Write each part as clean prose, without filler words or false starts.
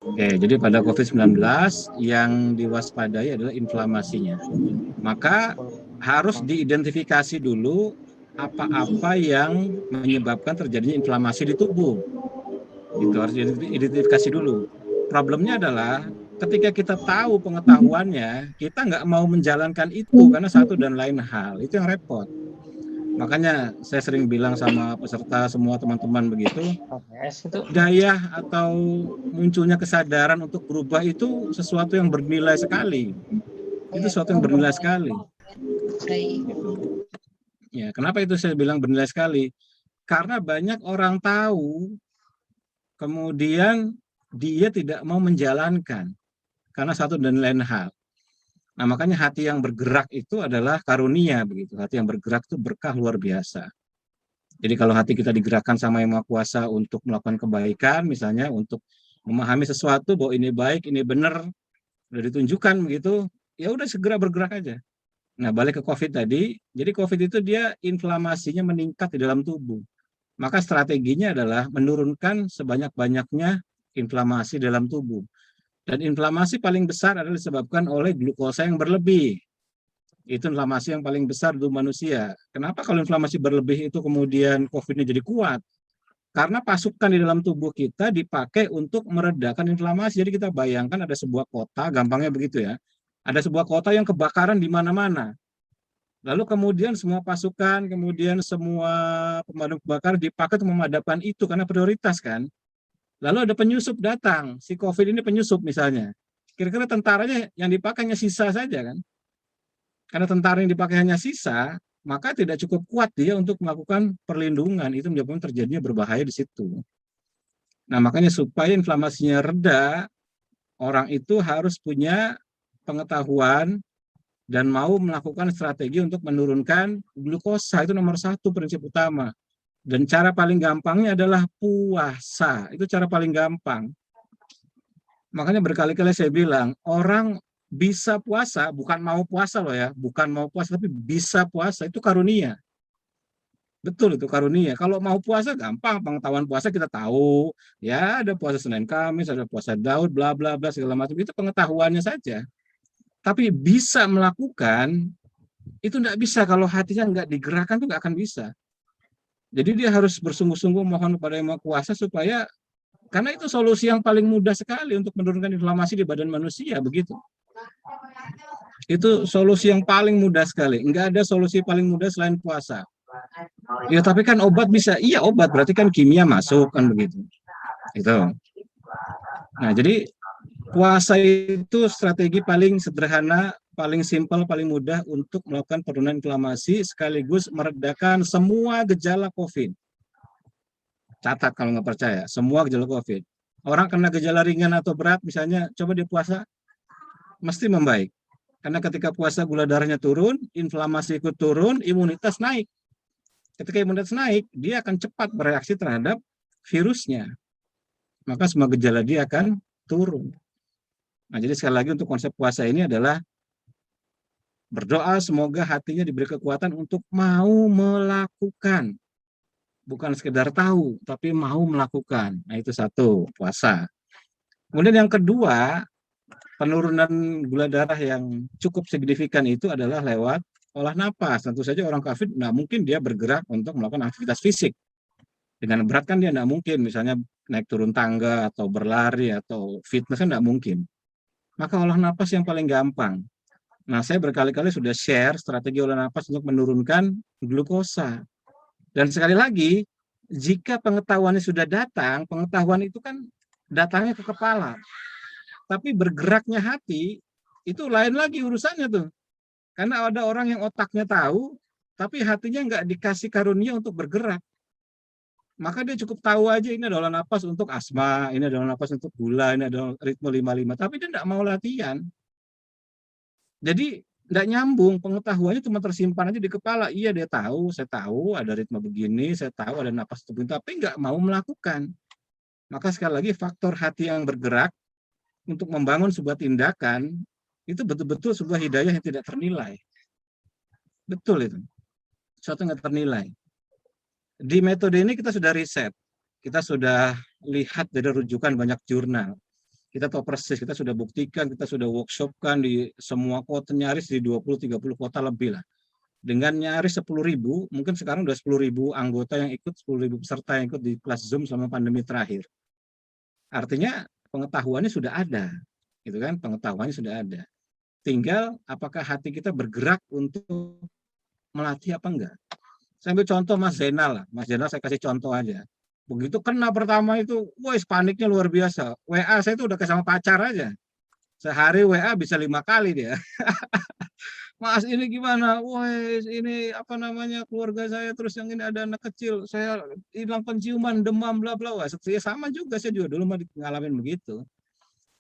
Oke, jadi pada COVID-19 yang diwaspadai adalah inflamasinya. Maka harus diidentifikasi dulu apa-apa yang menyebabkan terjadinya inflamasi di tubuh. Itu harus diidentifikasi dulu. Problemnya adalah ketika kita tahu pengetahuannya, kita nggak mau menjalankan itu karena satu dan lain hal. Itu yang repot. Makanya saya sering bilang sama peserta semua teman-teman begitu, OPS itu. daya atau munculnya kesadaran untuk berubah itu sesuatu yang bernilai sekali. Itu sesuatu yang bernilai sekali. Gitu. Ya, kenapa itu saya bilang bernilai sekali? Karena banyak orang tahu, kemudian dia tidak mau menjalankan karena satu dan lain hal. Nah, makanya hati yang bergerak itu adalah karunia begitu. Hati yang bergerak itu berkah luar biasa. Jadi kalau hati kita digerakkan sama Yang Maha Kuasa untuk melakukan kebaikan, misalnya untuk memahami sesuatu bahwa ini baik, ini benar, udah ditunjukkan begitu, ya udah segera bergerak aja. Nah, balik ke COVID tadi, jadi COVID itu dia inflamasinya meningkat di dalam tubuh. Maka strateginya adalah menurunkan sebanyak-banyaknya inflamasi dalam tubuh. Dan inflamasi paling besar adalah disebabkan oleh glukosa yang berlebih. Itu inflamasi yang paling besar di manusia. Kenapa kalau inflamasi berlebih itu kemudian COVID-nya jadi kuat? Karena pasukan di dalam tubuh kita dipakai untuk meredakan inflamasi. Jadi kita bayangkan ada sebuah kota, gampangnya begitu ya. Ada sebuah kota yang kebakaran di mana-mana. Lalu kemudian semua pasukan, kemudian semua pemadam kebakaran dipakai untuk memadamkan itu karena prioritas kan. Lalu ada penyusup datang, si COVID ini penyusup misalnya. Kira-kira tentaranya yang dipakai hanya sisa saja kan. Karena tentara yang dipakai hanya sisa, maka tidak cukup kuat dia untuk melakukan perlindungan. Itu menyebabkan terjadinya berbahaya di situ. Nah, makanya supaya inflamasinya reda, orang itu harus punya pengetahuan dan mau melakukan strategi untuk menurunkan glukosa. Itu nomor satu prinsip utama. Dan cara paling gampangnya adalah puasa. Itu cara paling gampang. Makanya berkali-kali saya bilang, orang bisa puasa, bukan mau puasa loh ya, bukan mau puasa, tapi bisa puasa, itu karunia. Betul itu karunia. Kalau mau puasa gampang, pengetahuan puasa kita tahu, ya ada puasa Senin Kamis, ada puasa Daud, bla bla bla segala macam, itu pengetahuannya saja. Tapi bisa melakukan, itu enggak bisa kalau hatinya enggak digerakkan itu enggak akan bisa. Jadi dia harus bersungguh-sungguh mohon kepada Yang Maha Kuasa supaya, karena itu solusi yang paling mudah sekali untuk menurunkan inflamasi di badan manusia, begitu. Itu solusi yang paling mudah sekali. Enggak ada solusi paling mudah selain puasa. Ya tapi kan obat bisa. Iya obat, berarti kan kimia masuk kan begitu. Itu. Nah jadi puasa itu strategi paling sederhana, paling simpel, paling mudah untuk melakukan penurunan inflamasi sekaligus meredakan semua gejala COVID. Catat kalau nggak percaya, semua gejala COVID. Orang kena gejala ringan atau berat, misalnya coba dia puasa, mesti membaik. Karena ketika puasa gula darahnya turun, inflamasi ikut turun, imunitas naik. Ketika imunitas naik, dia akan cepat bereaksi terhadap virusnya. Maka semua gejala dia akan turun. Nah, jadi sekali lagi untuk konsep puasa ini adalah berdoa semoga hatinya diberi kekuatan untuk mau melakukan. Bukan sekedar tahu, tapi mau melakukan. Nah, itu satu, puasa. Kemudian yang kedua, penurunan gula darah yang cukup signifikan itu adalah lewat olah napas. Tentu saja orang COVID nggak mungkin dia bergerak untuk melakukan aktivitas fisik. Dengan berat kan dia nggak mungkin, misalnya naik turun tangga atau berlari atau fitness kan nggak mungkin. Maka olah napas yang paling gampang. Nah, saya berkali-kali sudah share strategi olah napas untuk menurunkan glukosa. Dan sekali lagi, jika pengetahuannya sudah datang, pengetahuan itu kan datangnya ke kepala. Tapi bergeraknya hati, itu lain lagi urusannya tuh. Karena ada orang yang otaknya tahu, tapi hatinya nggak dikasih karunia untuk bergerak. Maka dia cukup tahu aja ini adalah napas untuk asma, ini adalah napas untuk gula, ini adalah ritme 55. Tapi dia nggak mau latihan. Jadi nggak nyambung, pengetahuannya cuma tersimpan aja di kepala. Iya dia tahu, saya tahu ada ritme begini, saya tahu ada napas begini, tapi nggak mau melakukan. Maka sekali lagi faktor hati yang bergerak untuk membangun sebuah tindakan, itu betul-betul sebuah hidayah yang tidak ternilai. Betul itu, sesuatu yang nggak ternilai. Di metode ini kita sudah riset, kita sudah lihat dari rujukan banyak jurnal. Kita tahu persis, kita sudah buktikan, kita sudah workshopkan di semua kota, nyaris di 20-30 kota lebih lah. Dengan nyaris 10.000, mungkin sekarang udah 10.000 anggota yang ikut, 10.000 peserta yang ikut di kelas Zoom selama pandemi terakhir. Artinya pengetahuannya sudah ada, gitu kan? Pengetahuannya sudah ada. Tinggal apakah hati kita bergerak untuk melatih apa enggak. Saya ambil contoh Mas Zainal lah. Mas Zainal saya kasih contoh aja. Begitu kena pertama itu, wes paniknya luar biasa. WA saya itu udah kayak sama pacar aja. Sehari WA bisa 5 kali dia. Mas ini gimana? Wes ini apa namanya keluarga saya, terus yang ini ada anak kecil. Saya hilang penciuman, demam, bla bla. Wah, sama juga saya juga dulu ngalamin begitu.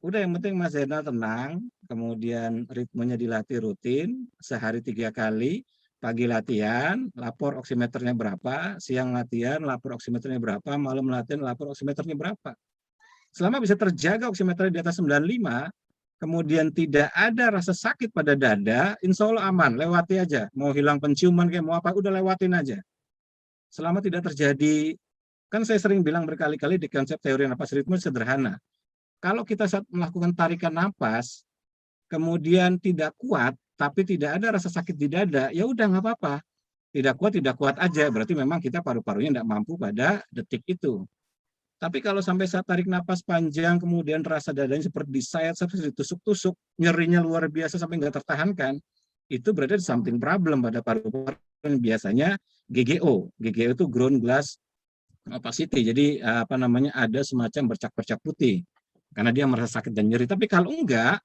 Udah yang penting Mas Zainal tenang, kemudian ritmenya dilatih rutin, sehari 3 kali. Pagi latihan, lapor oximeternya berapa, siang latihan, lapor oximeternya berapa, malam latihan, lapor oximeternya berapa. Selama bisa terjaga oximeternya di atas 95, kemudian tidak ada rasa sakit pada dada, insya Allah aman, lewati aja. Mau hilang penciuman, kayak mau apa, udah lewatin aja. Selama tidak terjadi, kan saya sering bilang berkali-kali di konsep teori napas ritme sederhana. Kalau kita saat melakukan tarikan napas, kemudian tidak kuat, tapi tidak ada rasa sakit di dada, ya udah nggak apa-apa. Tidak kuat aja, berarti memang kita paru-parunya tidak mampu pada detik itu. Tapi kalau sampai saat tarik napas panjang, kemudian rasa dadanya seperti disayat, seperti ditusuk-tusuk, nyerinya luar biasa sampai nggak tertahankan, itu berarti something problem pada paru-paru yang biasanya GGO. GGO itu ground glass opacity, jadi apa namanya ada semacam bercak-bercak putih karena dia merasa sakit dan nyeri. Tapi kalau enggak,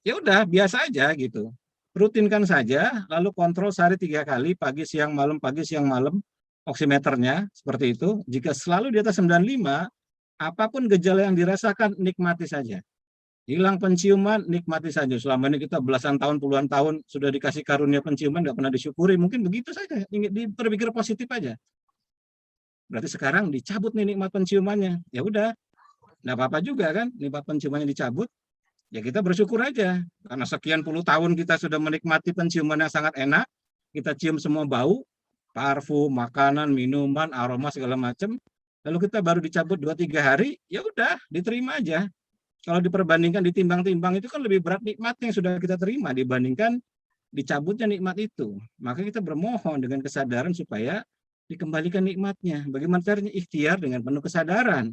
ya udah biasa aja gitu. Rutinkan saja, lalu kontrol sehari 3 kali, pagi, siang, malam, oximeternya, seperti itu. Jika selalu di atas 95, apapun gejala yang dirasakan, nikmati saja. Hilang penciuman, nikmati saja. Selama ini kita belasan tahun, puluhan tahun, sudah dikasih karunia penciuman, nggak pernah disyukuri, mungkin begitu saja, berpikir positif aja. Berarti sekarang dicabut nih nikmat penciumannya. Ya udah, nggak apa-apa juga kan, nikmat penciumannya dicabut, ya kita bersyukur aja karena sekian puluh tahun kita sudah menikmati penciuman yang sangat enak, kita cium semua bau, parfum, makanan, minuman, aroma segala macam, lalu kita baru dicabut 2-3 hari, ya udah diterima aja. Kalau diperbandingkan ditimbang-timbang itu kan lebih berat nikmatnya yang sudah kita terima dibandingkan dicabutnya nikmat itu. Maka kita bermohon dengan kesadaran supaya dikembalikan nikmatnya. Bagaimana caranya? Ikhtiar dengan penuh kesadaran.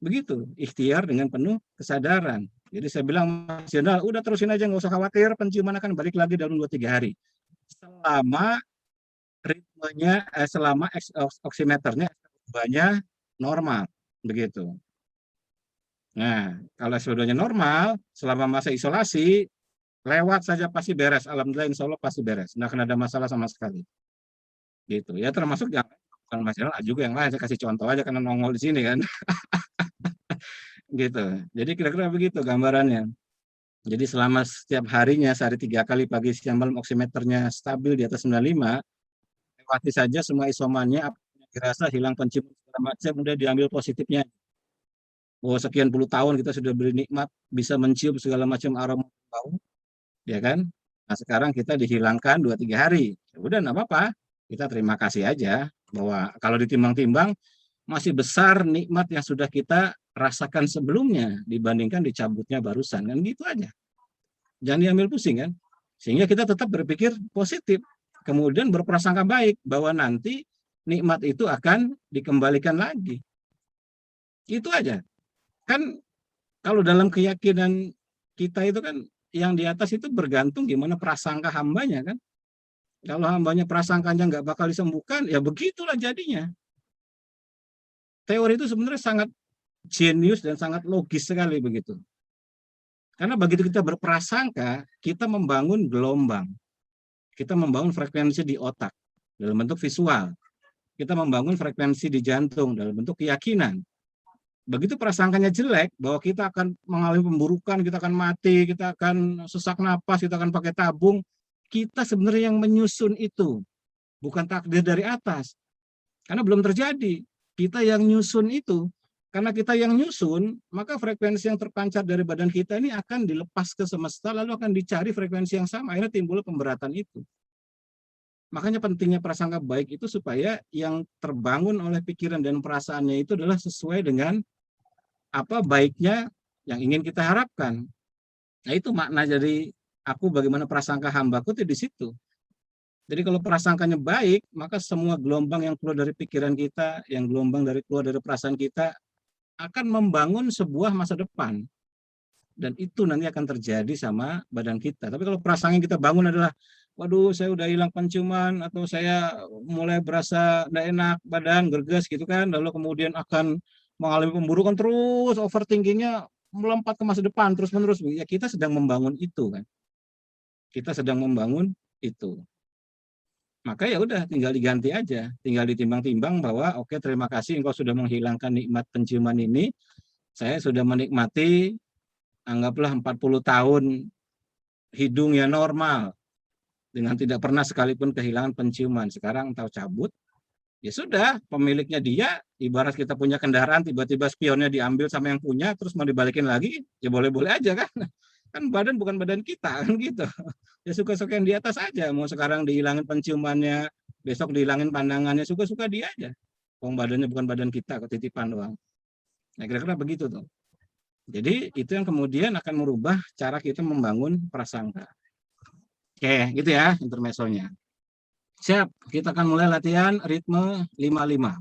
Begitu, ikhtiar dengan penuh kesadaran. Jadi saya bilang, Mas Zainal, udah terusin aja, nggak usah khawatir, penciuman akan balik lagi dalam 2-3 hari. Selama ritmenya, selama oximeternya normal, begitu. Nah, kalau SPO2-nya normal, selama masa isolasi, lewat saja pasti beres. Alhamdulillah, insya Allah pasti beres. Nggak akan ada masalah sama sekali. Gitu. Ya termasuk yang bukan Mas Zainal, juga yang lain. Saya kasih contoh aja karena nongol di sini kan. Gitu. Jadi kira-kira begitu gambarannya. Jadi selama setiap harinya sehari 3 kali pagi siang malam oximeternya stabil di atas 95, lewati saja semua isomannya, apa yang dirasa hilang penciuman segala macam, udah diambil positifnya. Oh sekian puluh tahun kita sudah beri nikmat bisa mencium segala macam aroma bau, ya kan? Nah sekarang kita dihilangkan 2-3 hari, ya udah nggak apa-apa, kita terima kasih aja bahwa kalau ditimbang-timbang masih besar nikmat yang sudah kita rasakan sebelumnya dibandingkan dicabutnya barusan, kan gitu aja. Jangan diambil pusing kan, sehingga kita tetap berpikir positif, kemudian berprasangka baik bahwa nanti nikmat itu akan dikembalikan lagi. Itu aja. Kan kalau dalam keyakinan kita itu kan yang di atas itu bergantung gimana prasangka hambanya kan. Kalau hambanya prasangkanya nggak bakal disembuhkan, ya begitulah jadinya. Teori itu sebenarnya sangat jenius dan sangat logis sekali begitu. Karena begitu kita berprasangka, kita membangun gelombang. Kita membangun frekuensi di otak dalam bentuk visual. Kita membangun frekuensi di jantung dalam bentuk keyakinan. Begitu prasangkanya jelek, bahwa kita akan mengalami pemburukan, kita akan mati, kita akan sesak napas, kita akan pakai tabung, kita sebenarnya yang menyusun itu. Bukan takdir dari atas. Karena belum terjadi. Kita yang nyusun itu. Karena kita yang nyusun, maka frekuensi yang terpancar dari badan kita ini akan dilepas ke semesta, lalu akan dicari frekuensi yang sama, akhirnya timbul pemberatan itu. Makanya pentingnya prasangka baik itu supaya yang terbangun oleh pikiran dan perasaannya itu adalah sesuai dengan apa baiknya yang ingin kita harapkan. Nah, itu makna dari aku bagaimana prasangka hambaku itu di situ. Jadi kalau prasangkanya baik, maka semua gelombang yang keluar dari pikiran kita, yang gelombang keluar dari perasaan kita, akan membangun sebuah masa depan. Dan itu nanti akan terjadi sama badan kita. Tapi kalau perasaan yang kita bangun adalah, waduh saya udah hilang penciuman, atau saya mulai berasa tidak enak badan, gerges gitu kan, lalu kemudian akan mengalami pemburukan terus, overthinkingnya melompat ke masa depan terus-menerus. Ya kita sedang membangun itu kan. Kita sedang membangun itu. Maka ya udah tinggal diganti aja, tinggal ditimbang-timbang bahwa oke, terima kasih engkau sudah menghilangkan nikmat penciuman ini. Saya sudah menikmati anggaplah 40 tahun hidung ya normal dengan tidak pernah sekalipun kehilangan penciuman. Sekarang tahu cabut, ya sudah, pemiliknya dia, ibarat kita punya kendaraan tiba-tiba spionnya diambil sama yang punya terus mau dibalikin lagi, ya boleh-boleh aja kan. Kan badan bukan badan kita kan gitu. Ya suka-suka yang di atas aja, mau sekarang dihilangin penciumannya, besok dihilangin pandangannya, suka-suka dia aja. Wong badannya bukan badan kita, ketitipan doang. Nah, kira-kira begitu tuh. Jadi itu yang kemudian akan merubah cara kita membangun prasangka. Oke, gitu ya intermezzonya. Siap, kita akan mulai latihan ritme 55.